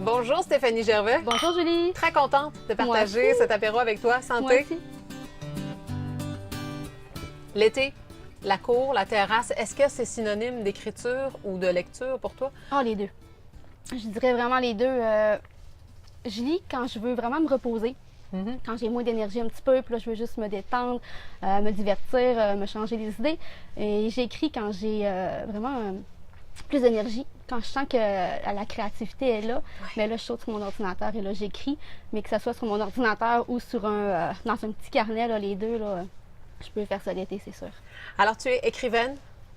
Bonjour Stéphanie Gervais. Bonjour Julie. Très contente de partager cet apéro avec toi. Moi Santé. aussi. L'été, la cour, la terrasse, est-ce que c'est synonyme d'écriture ou de lecture pour toi? Ah, les deux. Je dirais vraiment les deux. Je lis quand je veux vraiment me reposer. Quand j'ai moins d'énergie un petit peu, puis là, je veux juste me détendre, me divertir, me changer les idées. Et j'écris quand j'ai vraiment plus d'énergie, quand je sens que la créativité est là. Mais là, je saute sur mon ordinateur et là, j'écris. Mais que ce soit sur mon ordinateur ou sur dans un petit carnet, là, les deux, là, je peux faire ça l'été, c'est sûr. Alors, tu es écrivaine,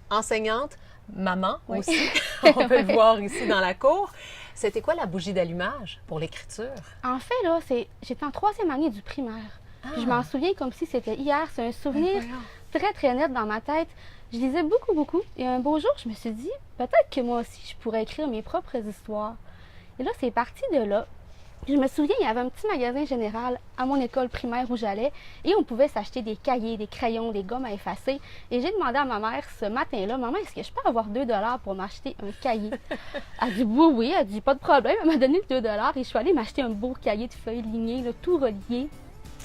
enseignante, maman Oui. aussi. On peut le voir ici dans la cour. C'était quoi la bougie d'allumage pour l'écriture? En fait, là, j'étais en 3e année du primaire. Puis je m'en souviens comme si c'était hier. C'est un souvenir très, très net dans ma tête. Je lisais beaucoup, beaucoup. Et un beau jour, je me suis dit, peut-être que moi aussi, je pourrais écrire mes propres histoires. Et là, c'est parti de là. Je me souviens, il y avait un petit magasin général à mon école primaire où j'allais et on pouvait s'acheter des cahiers, des crayons, des gommes à effacer. Et j'ai demandé à ma mère ce matin-là, « Maman, est-ce que je peux avoir 2 $ pour m'acheter un cahier? » Elle dit « Oui, oui. » Elle dit « Pas de problème. » Elle m'a donné 2 $ et je suis allée m'acheter un beau cahier de feuilles lignées, là, tout relié.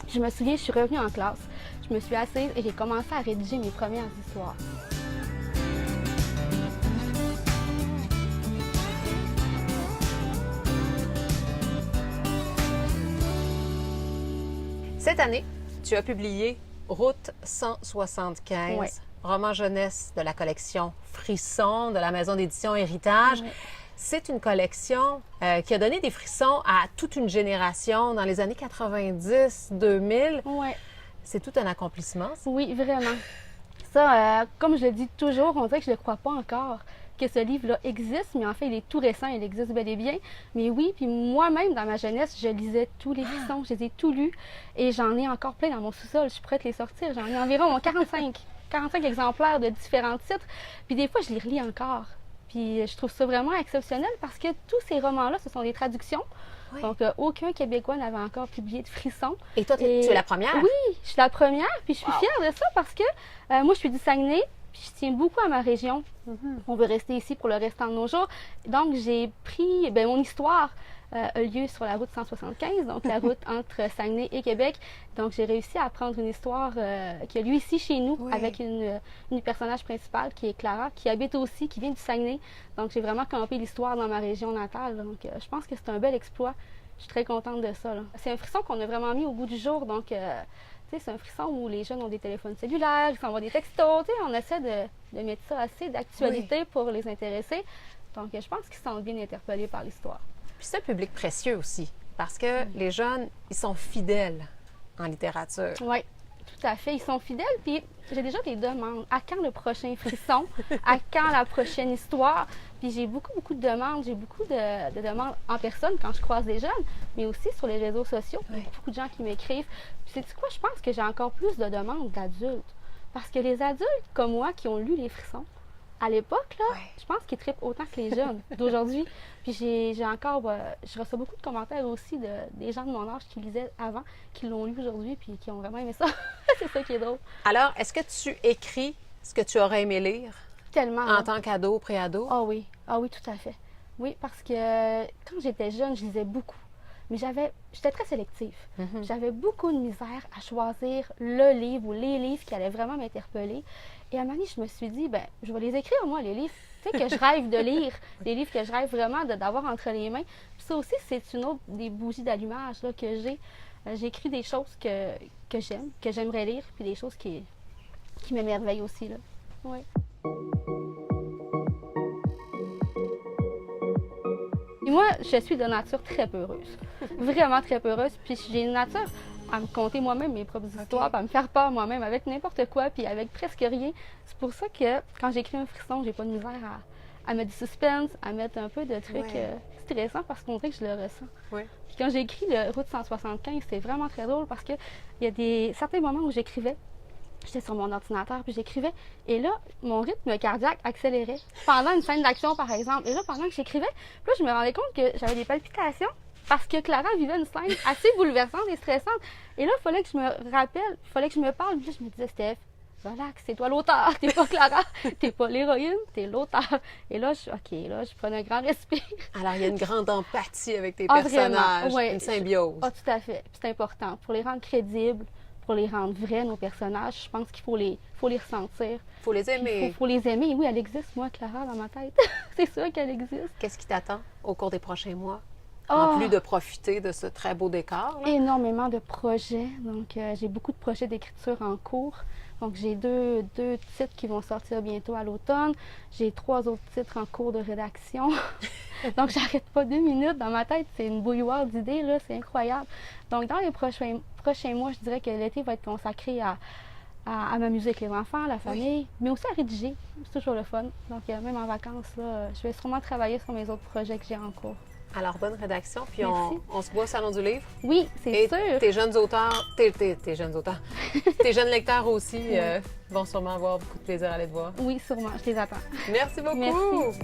Je me souviens, je suis revenue en classe. Je me suis assise et j'ai commencé à rédiger mes premières histoires. Cette année, tu as publié Route 175, Ouais. roman jeunesse de la collection Frissons de la maison d'édition Héritage. Ouais. C'est une collection qui a donné des frissons à toute une génération dans les années 90, 2000. Ouais. C'est tout un accomplissement. Ça. Oui, vraiment. Ça, comme je le dis toujours, on dirait que je ne le crois pas encore que ce livre-là existe, mais en fait, il est tout récent, il existe bel et bien. Mais oui, puis moi-même, dans ma jeunesse, je lisais tous les frissons, je les ai tous lus, et j'en ai encore plein dans mon sous-sol, je suis prête à les sortir. J'en ai environ 45 exemplaires de différents titres, puis des fois, je les relis encore. Puis je trouve ça vraiment exceptionnel parce que tous ces romans-là, ce sont des traductions. Oui. Donc, aucun Québécois n'avait encore publié de frissons. Et toi, tu es la première? Oui, je suis la première, puis je suis fière de ça parce que moi, je suis du Saguenay, puis je tiens beaucoup à ma région. On veut rester ici pour le restant de nos jours. Donc, j'ai pris, mon histoire a lieu sur la route 175, donc la route entre Saguenay et Québec. Donc, j'ai réussi à prendre une histoire qui a lieu ici chez nous avec une personnage principale qui est Clara, qui habite aussi, qui vient du Saguenay. Donc, j'ai vraiment campé l'histoire dans ma région natale. Donc, je pense que c'est un bel exploit. Je suis très contente de ça. C'est un frisson qu'on a vraiment mis au goût du jour. Donc, c'est un frisson où les jeunes ont des téléphones cellulaires, ils s'envoient des textos. On essaie de mettre ça assez d'actualité pour les intéresser. Donc, je pense qu'ils se sentent bien interpellés par l'histoire. Puis c'est un public précieux aussi, parce que les jeunes, ils sont fidèles en littérature. Oui, tout à fait. Ils sont fidèles. Puis j'ai déjà des demandes. À quand le prochain frisson? À quand la prochaine histoire? Puis j'ai beaucoup, beaucoup de demandes. J'ai beaucoup de demandes en personne quand je croise des jeunes, mais aussi sur les réseaux sociaux. Il y a beaucoup de gens qui m'écrivent. Puis sais-tu quoi? Je pense que j'ai encore plus de demandes d'adultes. Parce que les adultes comme moi qui ont lu les frissons, à l'époque, là, je pense qu'ils trippent autant que les jeunes d'aujourd'hui. Puis j'ai encore, je reçois beaucoup de commentaires aussi des gens de mon âge qui lisaient avant, qui l'ont lu aujourd'hui, puis qui ont vraiment aimé ça. C'est ça qui est drôle. Alors, est-ce que tu écris ce que tu aurais aimé lire Tellement. en tant qu'ado, préado? Ah oui, tout à fait. Oui, parce que quand j'étais jeune, je lisais beaucoup. Mais j'étais très sélective. J'avais beaucoup de misère à choisir le livre ou les livres qui allaient vraiment m'interpeller. Et à un moment donné, je me suis dit, je vais les écrire, moi, les livres que je rêve de lire, des livres que je rêve vraiment d'avoir entre les mains. Puis ça aussi, c'est une autre des bougies d'allumage là, que j'ai. J'écris des choses que j'aime, que j'aimerais lire, puis des choses qui m'émerveillent aussi. Là. Ouais. Et moi, je suis de nature très peureuse. Vraiment très peureuse. Puis j'ai une nature à me conter moi-même mes propres histoires, puis à me faire peur moi-même avec n'importe quoi, puis avec presque rien. C'est pour ça que quand j'écris un frisson, j'ai pas de misère à mettre du suspense, à mettre un peu de trucs stressants parce qu'on dirait que je le ressens. Oui. Puis quand j'ai écrit le Route 175, c'était vraiment très drôle parce qu'il y a certains moments où j'écrivais. J'étais sur mon ordinateur, puis j'écrivais. Et là, mon rythme cardiaque accélérait pendant une scène d'action, par exemple. Et là, pendant que j'écrivais, puis là, je me rendais compte que j'avais des palpitations parce que Clara vivait une scène assez bouleversante et stressante. Et là, il fallait que je me rappelle, il fallait que je me parle. Puis là, je me disais, Steph, relax, c'est toi l'auteur, t'es pas Clara, t'es pas l'héroïne, t'es l'auteur. Et là, je prenais un grand respire. Alors, il y a une grande empathie avec tes Ah, personnages, vraiment, ouais. une symbiose. Ah, tout à fait. Puis c'est important. Pour les rendre crédibles, pour les rendre vrais, nos personnages, je pense qu'il faut les ressentir. Faut les Puis aimer. faut les aimer. Oui, elle existe, moi, Clara, dans ma tête. C'est sûr qu'elle existe. Qu'est-ce qui t'attend au cours des prochains mois? Ah! En plus de profiter de ce très beau décor. Là. Énormément de projets. Donc, j'ai beaucoup de projets d'écriture en cours. Donc, j'ai deux titres qui vont sortir bientôt à l'automne. J'ai 3 autres titres en cours de rédaction. Donc, j'arrête pas 2 minutes. Dans ma tête, c'est une bouilloire d'idées, là. C'est incroyable. Donc, dans les prochains mois, je dirais que l'été va être consacré à m'amuser avec les enfants, la famille, mais aussi à rédiger. C'est toujours le fun. Donc, même en vacances, là, je vais sûrement travailler sur mes autres projets que j'ai en cours. Alors, bonne rédaction, puis Merci. on se voit au Salon du Livre. Oui, c'est Et sûr. tes jeunes auteurs, tes jeunes auteurs, tes jeunes lecteurs aussi vont sûrement avoir beaucoup de plaisir à aller te voir. Oui, sûrement. Je les attends. Merci beaucoup! Merci.